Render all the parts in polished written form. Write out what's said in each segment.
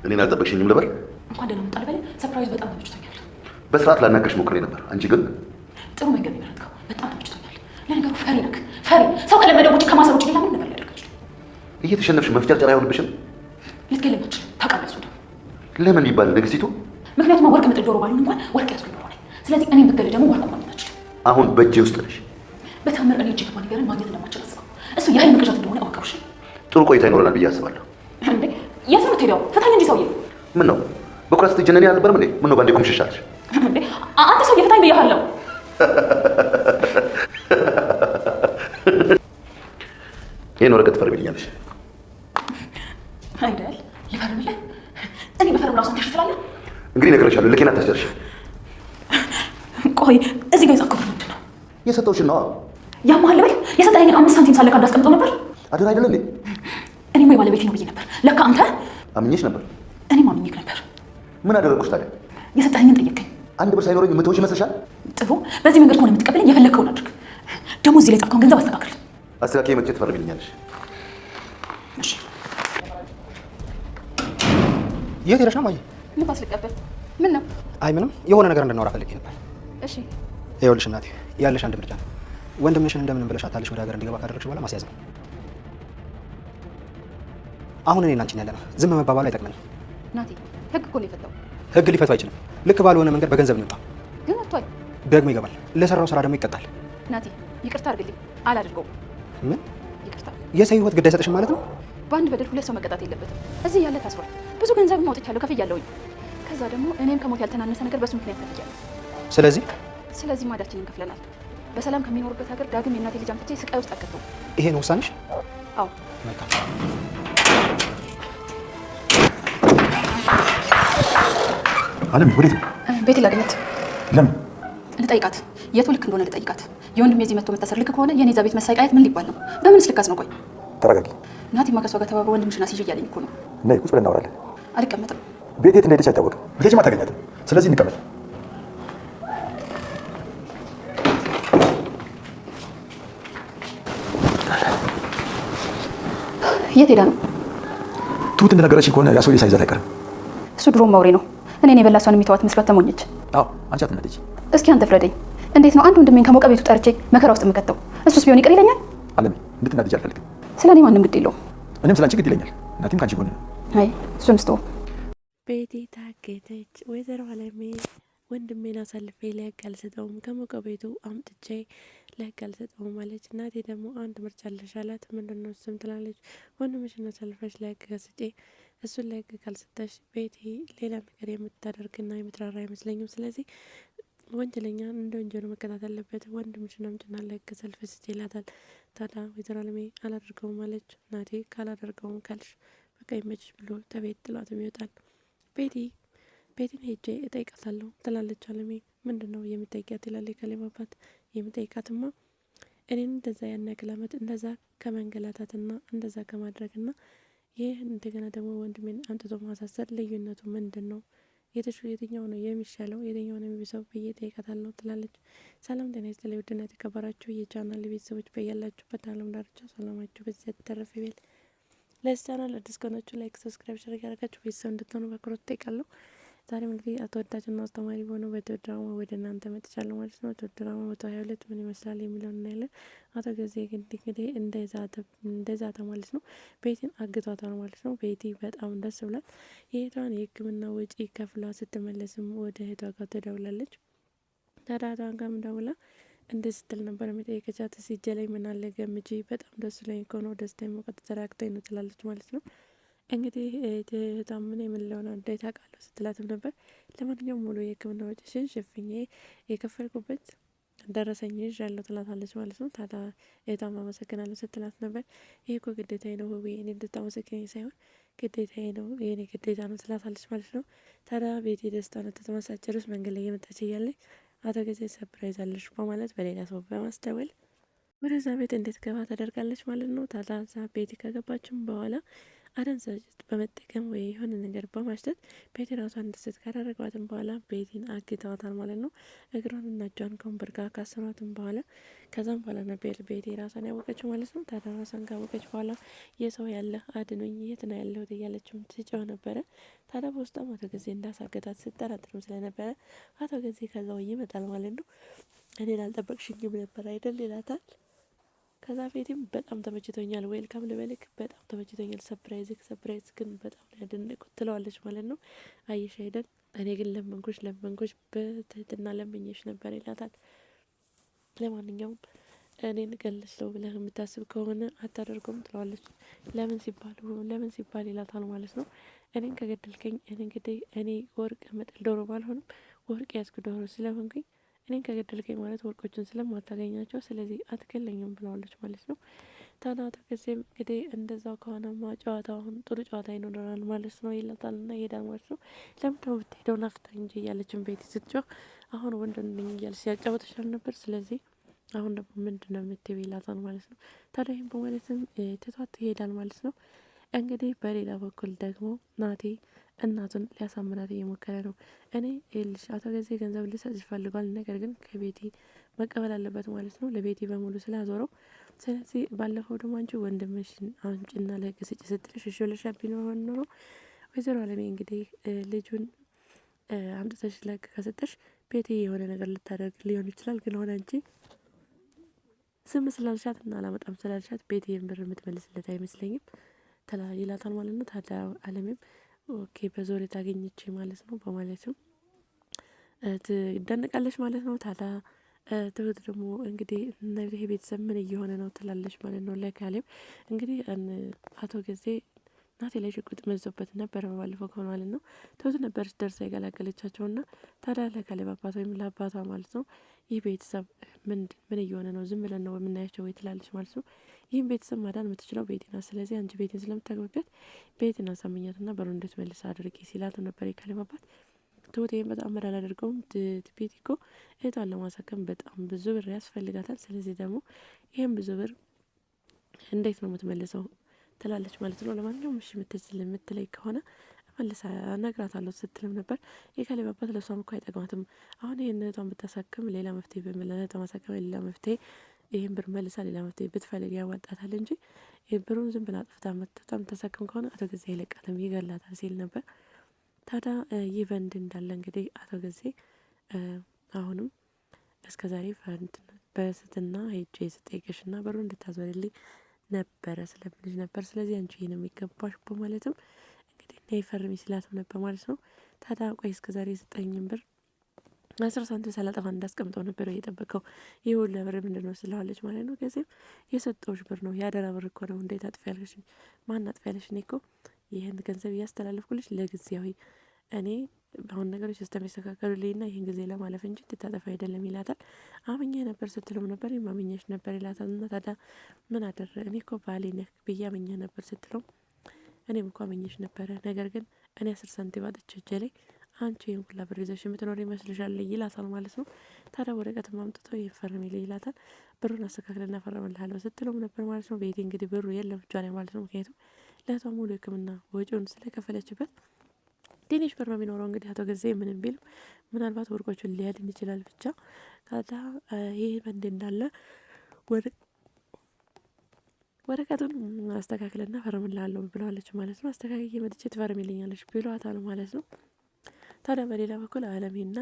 እኔን አልጠበቅሽኝም ልበል? እንኳን ደህና መጣህ ልበል። ሰርፕራይዝ በጣም ተመችቶኛል። በስርዓት ላናገርሽ ሞክሬ ነበር። አንቺ ግን ጥሩ መንገድ ነው የመረጥከው። በጣም ተመችቶኛል። ለነገሩ ፈሪ ነህ፣ ፈሪ። ሰው ከለመደው ውጭ ከማሰር ውጭ ሌላ ምን ነገር ሊያደርግ አይችልም። እየተሸነፍሽ መፍጨርጨር አይሆንብሽም? ልትገለኝ አትችልም። ታውቃለህ እሱን። ለምን ይባል ንግስቲቱ? ምክንያቱም ወርቅ ምጥል ዶሮ ባልሆን እንኳን ወርቅ ያዝኩኝ ዶሮ ነኝ። ስለዚህ እኔም ብትገለኝ ደግሞ ወርቅ ማግኘት አትችልም። አሁን በእጄ ውስጥ ነሽ። በታምር እኔ እጅግ ነገርን ማግኘት እንደማችል አስበው። እሱ የኃይል መቅዠት እንደሆነ አውቀውሽ። ጥሩ ቆይታ ይኖረናል ብዬ አስባለሁ። እንዴ የት ነው የምትሄደው? ፍታኝ እንጂ ሰውዬ። ምን ነው በኩራት ስትጀነኒ አልነበረም እንዴ? ምን ነው ባንዴ ቆምሽሻለሽ? እንዴ አንተ ሰውዬ ፍታኝ ብያለሁ። ይሄን ወረቀት ፈርሚልኛለሽ አይደል? ልፈርምልህ? እኔ በፈርም ራሱ አንተ ትችላለህ። እንግዲህ እነግርሻለሁ። ልኬን አታስጨርሽ። ቆይ እዚህ ጋር የጻፍከው ምንድን ነው? የሰጠውሽን ነዋ። ያማል በል። የሰጠኸኝን 5 ሳንቲም ሳለካ እንዳስቀምጠው ነበር። አደራ አይደለ እንዴ? እኔማ የባለቤቴ ነው ብዬ ነበር። ለካ አንተ። አምኜሽ ነበር። እኔም አምኜህ ነበር። ምን አደረግኩሽ ታዲያ? የሰጠኸኝን ጠየቀኝ። 1 ብር ሳይኖረኝ የምትወሽ ይመስልሻል? ጥሩ። በዚህ መንገድ ከሆነ የምትቀበለኝ የፈለግከውን አድርግ። ደግሞ እዚህ ላይ የጻፍከውን ገንዘብ አስተካክል። አስተካክዬ መጥቼ ትፈርሚልኛለሽ። እሺ። የት ሄደሽ ነው ማየ? ንፋስ ልቀበል። ምን ነው? አይ ምንም፣ የሆነ ነገር እንድናወራ ፈልጌ ነበር። እሺ። ይኸውልሽ እናቴ፣ ያለሽ አንድ ምርጫ ነው። ወንድምሽን እንደምንም ብለሽ አታልሽ ወደ ሀገር እንዲገባ ካደረግሽ በኋላ ማስያዝ ነው። አሁን እኔና አንቺን ያለነው ዝም መባባሉ አይጠቅመንም። ናቲ፣ ህግ እኮ ነው የፈታው። ህግ ሊፈቱ አይችልም። ልክ ባልሆነ መንገድ በገንዘብ እንውጣ። ግን ወጥቷል። ደግሞ ይገባል። ለሰራው ስራ ደግሞ ይቀጣል። ናቲ፣ ይቅርታ አድርግልኝ። አላደርገውም። ምን? ይቅርታ። የሰው ህይወት ግድ አይሰጥሽም ማለት ነው? በአንድ በደል 2 ሰው መቀጣት የለበትም። እዚህ ያለ ታስሯል። ብዙ ገንዘብም አውጥቻለሁ፣ ከፍያለሁኝ። ከዛ ደግሞ እኔም ከሞት ያልተናነሰ ነገር በሱ ምክንያት ከፍያለሁ። ስለዚህ ማዳችንን ከፍለናል። በሰላም ከሚኖርበት ሀገር ዳግም የእናቴ ልጅ አምጥቼ ስቃይ ውስጥ አከተው። ይሄ ነው ውሳኔሽ? አዎ። መልካም። አለም ወዴት ነው? ቤቴ ላገኘት። ለምን? ልጠይቃት። የቱ ልክ እንደሆነ ልጠይቃት። የወንድሜ እዚህ መጥቶ መታሰር ልክ ከሆነ የኔ እዛ ቤት መሰቃየት ምን ሊባል ነው? በምንስ ልካስ ነው? ቆይ ተረጋጊ። ናቲማ ከሷ ጋር ተባብሮ ወንድምሽን አስይዤ እያለኝ እኮ ነው። ነይ ቁጭ ብለን እናወራለን። አልቀመጥም። ቤት የት እንደሄደች አይታወቅም። ብትሄጂም አታገኛትም። ስለዚህ እንቀመጥ። የት ሄዳ ነው? ትሁት እንደነገረችኝ ከሆነ ያ ሰውዬ ሳይዛት አይቀርም። እሱ ድሮም አውሬ ነው። እኔን የበላ ሰውን የሚተዋት መስሏት ተሞኘች። አዎ አንቺ አትናደጂ። እስኪ አንተ ፍረደኝ። እንዴት ነው አንድ ወንድሜን ከሞቀ ቤቱ ጠርቼ መከራ ውስጥ የምከተው? እሱስ ቢሆን ይቅር ይለኛል? አለም እንድትናደጂ አልፈልግም። ስለ እኔ ማንም ግድ የለውም። እኔም ስለ አንቺ ግድ ይለኛል። እናቴም ከአንቺ ጎን ነው። አይ እሱን ስተው። ቤቲ ታገተች። ወይዘሮ አለሜ ወንድሜን አሳልፌ ለህግ አልሰጠውም፣ ከሞቀ ቤቱ አምጥቼ ለህግ አልሰጠውም አለች። እናቴ ደግሞ አንድ ምርጫ አለሽ አላት። ምንድን ነው እሱም ትላለች። ወንድምሽን አሳልፈሽ ለህግ ከስጬ እሱን ለህግ ካልሰጠሽ ቤቲ ሌላ ነገር የምታደርግና የምትራራ አይመስለኝም። ስለዚህ ወንጀለኛ እንደ ወንጀሉ መቀጣት አለበት። ወንድምሽን አምጪና ለህግ ሰልፍ ስጪ ይላታል። ታዲያ ወይዘሮ አለሜ አላደርገውም አለች። እናቴ ካላደርገውም ካልሽ በቃ ይመችሽ ብሎ ተቤት ጥሏትም ይወጣል። ቤትን ሄጄ እጠይቃታለሁ ትላለች አለሜ። ምንድን ነው የምጠይቃት ይላል የካሌብ አባት። የምጠይቃትማ እኔን እንደዛ ያን ያክል ዓመት እንደዛ ከመንገላታትና እንደዛ ከማድረግና ይህ እንደገና ደግሞ ወንድሜን አምጥቶ ማሳሰር ልዩነቱ ምንድን ነው? የትኛው ነው የሚሻለው? የትኛው ነው የሚብሰው ብዬ እጠይቃታለሁ ትላለች። ሰላም ጤና ይስጥልኝ ውድና የተከበራችሁ የቻናል ቤተሰቦች በያላችሁበት ዓለም ዳርቻ ሰላማችሁ በዚህ የተረፈ ይበል። ለዚህ ቻናል አዲስ ከሆናችሁ ላይክ፣ ሰብስክራይብ፣ ሸር ያደረጋችሁ ቤተሰብ እንድትሆኑ በአክብሮት እጠይቃለሁ። ዛሬም እንግዲህ ተወዳጅና አስተማሪ በሆነው በትሁት ድራማ ወደ እናንተ መጥቻለሁ ማለት ነው። ትሁት ድራማ 122 ምን ይመስላል የሚለውን እናያለን። አቶ ገዜ እንግዲህ እንደዛተ ማለት ነው ቤቲን አግቷታል ማለት ነው። ቤቲ በጣም ደስ ብላት የእህቷን የሕክምና ወጪ ከፍላ ስትመለስም ወደ እህቷ ጋር ትደውላለች። ታዳቷን ጋር ደውላ እንደ ስትል ነበር የጠየቀቻት። ሲጀ ላይ ምን አለ ገምጂ፣ በጣም ደስ ላይ ከሆነ ደስታ መውቀት ተራክቶኝ ነው ትላለች ማለት ነው። እንግዲህ ታምን የምንለውን እንዴት አውቃለሁ ስትላትም ነበር። ለማንኛውም ሙሉ የሕክምና ወጪሽን ሸፍኜ የከፈልኩበት ደረሰኝ ይዣለሁ ትላታለች ማለት ነው። ታዲያ እህቷም አመሰግናለሁ ስትላት ነበር። ይሄ እኮ ግዴታዬ ነው ውቤ፣ እኔ እንድታመሰግነኝ ሳይሆን ግዴታዬ ነው፣ የኔ ግዴታ ነው ትላታለች ማለት ነው። ታዲያ ቤቲ ደስታውን ተተመሳጨሩስ መንገድ ላይ የመጣች እያለች አቶ ጊዜ ሰፕራይዝ አለሽ በማለት በሌላ ሰው በማስደወል ወደዛ ቤት እንዴት ገባ ተደርጋለች ማለት ነው። ታዲያ ቤቲ ከገባችም በኋላ አደንዛዥ በመጠቀም ወይ የሆነ ነገር በማሽተት ቤቲ ራሷን እንድትስት ካደረጓትም በኋላ ቤቲን አግተዋታል ማለት ነው። እግሯንና እጇን ከወንበር ጋር ካሰሯትም በኋላ ከዛም በኋላ ነበር ቤቲ ራሷን ያወቀችው ማለት ነው። ታዲያ ራሷን ካወቀች በኋላ የሰው ያለ አድኖኝ የት ነው ያለሁት እያለችም ትጮህ ነበረ። ታዲያ በውስጧም አቶ ጊዜ እንዳሳገታት ስጠራጥርም ስለነበረ አቶ ጊዜ ከዛው ይመጣል ማለት ነው። እኔን አልጠበቅሽኝም ነበር አይደል ይላታል። ከዛ ቤቲም በጣም ተመችቶኛል፣ ዌልካም ልበልክ፣ በጣም ተመችቶኛል፣ ሰፕራይዝ ግን በጣም ያደነቁት ትለዋለች ማለት ነው። አየሽ አይደል እኔ ግን ለመንኩሽ በትህትና ለምኜሽ ነበር ይላታል። ለማንኛውም እኔን ገለስለው ብለህ የምታስብ ከሆነ አታደርገውም ትለዋለች። ለምን ሲባል ይላታል ማለት ነው። እኔን ከገደልከኝ እኔ ወርቅ መጠል ዶሮ ባልሆንም ወርቅ ያዝኩ ዶሮ ስለሆንኩኝ እኔን ከገደልከኝ ማለት ወርቆችን ስለማታገኛቸው ስለዚህ አትገለኝም ብለዋለች ማለት ነው። ታናቱ ጊዜም እንግዲህ እንደዛው ከሆነማ ጨዋታውን ጥሩ ጨዋታ ይኖረናል ማለት ነው ይላታል ና ይሄዳል ማለት ነው። ለምንድነው ብትሄደው ናፍታኝ እንጂ እያለችን ቤቲ ስትጮህ አሁን ወንድ ነኝ እያለች ሲያጫወተሻል ነበር ስለዚህ አሁን ደግሞ ምንድነው የምትይው ይላታል ማለት ነው። ታዲያ ይህም በማለትም ትቷት ይሄዳል ማለት ነው። እንግዲህ በሌላ በኩል ደግሞ ናቲ እናቱን ሊያሳምናት እየሞከረ ነው። እኔ ልሽ አቶ ጊዜ ገንዘብ ልሰጥ ይፈልጓል፣ ነገር ግን ከቤቲ መቀበል አለበት ማለት ነው። ለቤቲ በሙሉ ስላዞረው ስለዚህ ባለፈው ደግሞ አንቺ ወንድምሽን አምጪና ለህግ ስጭ ስትልሽ እሺ ብለሽ ቢኖር ኖሮ ወይዘሮ አለሜ እንግዲህ ልጁን አምጥተሽ ለህግ ከሰጠሽ ቤቲ የሆነ ነገር ልታደርግ ሊሆን ይችላል፣ ግን ሆነ አንቺ ዝም ስላልሻት እና አላመጣም ስላልሻት ቤቲ ብር የምትመልስለት አይመስለኝም ይላታል ማለት ነው። ታዲያ አለሜም ኦኬ በዞር ታገኘች ማለት ነው በማለትም ትደነቃለች ማለት ነው። ታዲያ ትሁት ደግሞ እንግዲህ ይሄ ቤተሰብ ምን እየሆነ ነው ትላለች ማለት ነው ለካሌብ። እንግዲህ አቶ ጊዜ ናቴ ላይ ሽጉጥ መዞበት ነበር በባለፈው ከሆነ ማለት ነው። ትሁት ነበረች ደርሳ የገላገለቻቸው ና ታዲያ ለካሌብ አባት ወይም ለአባቷ ማለት ነው ይህ ቤተሰብ ምን እየሆነ ነው ዝም ብለን ነው የምናያቸው ወይ ትላለች ማለት ነው። ይህም ቤተሰብ ማዳን የምትችለው ቤቲ ናት፣ ስለዚህ አንቺ ቤቲን ስለምታገቢበት ቤቲን አሳምኛት ና በሩ እንዴት መልስ አድርጊ ሲላት ነበር የካሌብ አባት። ትሁት ይህም በጣም መራል አድርገውም ቤቲ እኮ እህቷን ለማሳከም በጣም ብዙ ብር ያስፈልጋታል፣ ስለዚህ ደግሞ ይህም ብዙ ብር እንዴት ነው የምትመልሰው ትላለች ማለት ነው። ለማንኛውም እሺ የምትለይ ከሆነ መልሳ እነግራታለሁ ስትልም ነበር። የካሌብ አባት ለሷም እኮ አይጠቅማትም፣ አሁን ይህን እህቷን ብታሳክም ሌላ መፍትሄ በመለነት ማሳከም ሌላ መፍትሄ ይህን ብር መልሳ ሌላ መፍትሄ ብትፈልግ ያዋጣታል እንጂ ብሩን ዝም ብላ አጥፍታ መጥታ የምታሳክም ከሆነ አቶ ጊዜ አይለቃትም ይገላታል ሲል ነበር። ታዲያ ይህ በንድ እንዳለ እንግዲህ አቶ ጊዜ አሁንም እስከ ዛሬ በስትና ሄጄ ስጠይቅሽ ና በሩ እንድታዞርልኝ ነበረ ስለምልሽ ነበር፣ ስለዚህ አንቺ ይሄን የሚገባሽ በማለትም እንግዲህ እና ይፈርሚ ስላትም ነበር ማለት ነው። ታዲያ ቆይ እስከ ዛሬ የሰጠኝን ብር 10 ሳንቲም ሳላጠፋ እንዳስቀምጠው ነበር የጠበቀው ይህ ሁሉ ብር ምንድነው ስለዋለች ማለት ነው። ከዚህም የሰጠውሽ ብር ነው ያደራ ብር እኮ ነው እንዴት አጥፊያለሽ? ማን አጥፊያለሽ? እኔ እኮ ይህን ገንዘብ እያስተላለፍኩልሽ ለጊዜያዊ እኔ አሁን ነገሮች ስለሚስተካከሉልኝና ይህን ጊዜ ለማለፍ እንጂ እንድታጠፋ አይደለም ይላታል። አምኜ ነበር ስትለው ነበር ማምኜሽ ነበር ይላታል። እና ታዲያ ምን አደረ እኔ እኮ ባሌ ነህ ብዬ አምኜ ነበር ስትለው እኔም እኮ አምኜሽ ነበረ፣ ነገር ግን እኔ 10 ሳንቲም አጥቼ እጄ ላይ አንቺ ይህን ሁላ ብር ይዘሽ የምትኖር ይመስልሻል ይላታል ማለት ነው። ታዲያ ወረቀት ማምጥቶ ይፈርምልኝ ይላታል። ብሩን አስተካክልና ፈርምልሃለሁ ስትለውም ነበር ማለት ነው። ቤቲ እንግዲህ ብሩ የለም እጇ ላይ ማለት ነው። ምክንያቱም ለእህቷ ሙሉ ሕክምና ወጪውን ስለከፈለችበት ትንሽ ብር ነው የሚኖረው። እንግዲህ አቶ ጊዜ ምንም ቢልም ምናልባት ወርቆቹን ሊያድን ይችላል ብቻ። ታዲያ ይህ በንዴ እንዳለ ወረቀቱን አስተካክልና ፈርምልሃለሁ ብለዋለች ማለት ነው። አስተካክዬ መጥቼ ትፈርሚልኛለች ብሏታል ማለት ነው። ታዲያ በሌላ በኩል አለሜና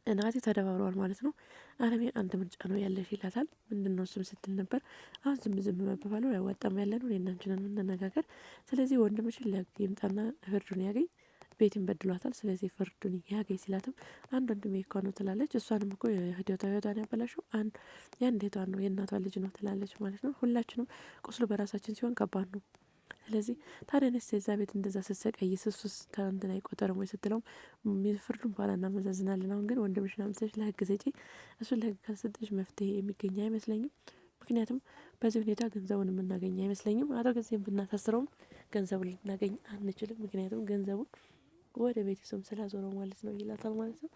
እናቴ ተደባብረዋል ማለት ነው። አለሜ አንድ ምርጫ ነው ያለሽ ይላታል። ምንድነው እሱም ስትል ነበር። አሁን ዝም መባባሉ ያዋጣም ያለ ነው እኔና አንቺ ነን የምንነጋገር፣ ስለዚህ ወንድምሽን ለህግ ይምጣና ፍርዱን ያገኝ፣ ቤትን በድሏታል፣ ስለዚህ ፍርዱን ያገኝ ሲላትም አንድ ወንድሜ እኮ ነው ትላለች። እሷንም እኮ ህይወቷን ያበላሸው የአንድ እህቷን ነው የእናቷ ልጅ ነው ትላለች ማለት ነው። ሁላችንም ቁስሉ በራሳችን ሲሆን ከባድ ነው። ስለዚህ ታዲያ ነስ የዛ ቤት እንደዛ ስትሰቃይ ስሱስ ከእንትን አይቆጠርም ወይ ስትለውም ፍርዱን በኋላ እናመዛዝናለን፣ አሁን ግን ወንድምሽን አምጥተሽ ለህግ ስጪ፣ እሱን ለህግ ካልሰጠሽ መፍትሄ የሚገኝ አይመስለኝም፣ ምክንያቱም በዚህ ሁኔታ ገንዘቡን የምናገኝ አይመስለኝም፣ አቶ ጊዜም ብናሳስረውም ገንዘቡን ልናገኝ አንችልም፣ ምክንያቱም ገንዘቡን ወደ ቤተሰብ ስላዞረው ማለት ነው ይላታል ማለት ነው።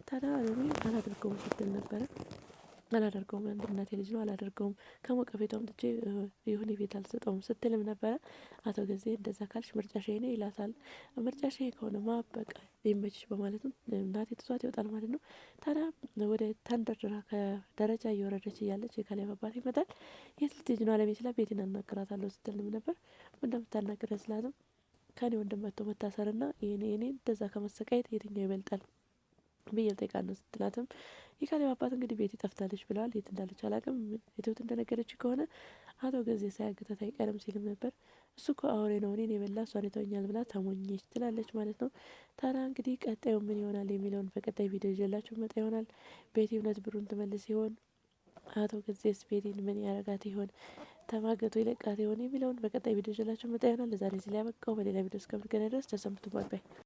ታዲያ አለሜ አላደርገውም ስትል ነበረ። አላደርገውም፣ አንድ እናቴ ልጅ ነው አላደርገውም፣ ከሞቀ ቤቱ አምጥቼ ይሁን ቤት አልሰጠውም ስትልም ነበረ። አቶ ገዜ እንደዛ ካልሽ ምርጫሽ ይሄ ነው ይላታል። ምርጫሽ ይሄ ከሆነማ በቃ ይመችሽ በማለትም እናቴ ትቷት ይወጣል ማለት ነው። ታዲያ ወደ ተንደርድራ ከደረጃ እየወረደች እያለች የካሌብ አባት ይመጣል። የት ልትሄጂ ነው አለሜ ስላት ቤቴን አናግራታለሁ ስትልም ነበር። እንደምታናግረ ስላትም ከኔ ወንድም መጥቶ መታሰርና የኔ እንደዛ ከመሰቃየት የትኛው ይበልጣል ብዬ ጠይቃት ነው ስትላትም የካሌብ አባት እንግዲህ ቤት ጠፍታለች ብለዋል። የት እንዳለች አላውቅም። የትሁት እንደነገረች ከሆነ አቶ ገዜ ሳያግታት አይቀርም ሲልም ነበር። እሱ እኮ አውሬ ነው እኔን የበላ እሷን ይተወኛል ብላ ተሞኘች ትላለች ማለት ነው። ታዲያ እንግዲህ ቀጣዩ ምን ይሆናል የሚለውን በቀጣይ ቪዲዮ ይዤላችሁ መጣ ይሆናል። ቤቲ እውነት ብሩን ትመልስ ይሆን? አቶ ገዜስ ቤቲን ምን ያረጋት ይሆን? ተማገቱ ይለቃት ይሆን የሚለውን በቀጣይ ቪዲዮ ይዤላችሁ መጣ ይሆናል። ለዛሬ እዚህ ላይ ያበቃው። በሌላ ቪዲዮ እስከምንገናኝ ድረስ ተሰንብቱ። ባይ ባይ።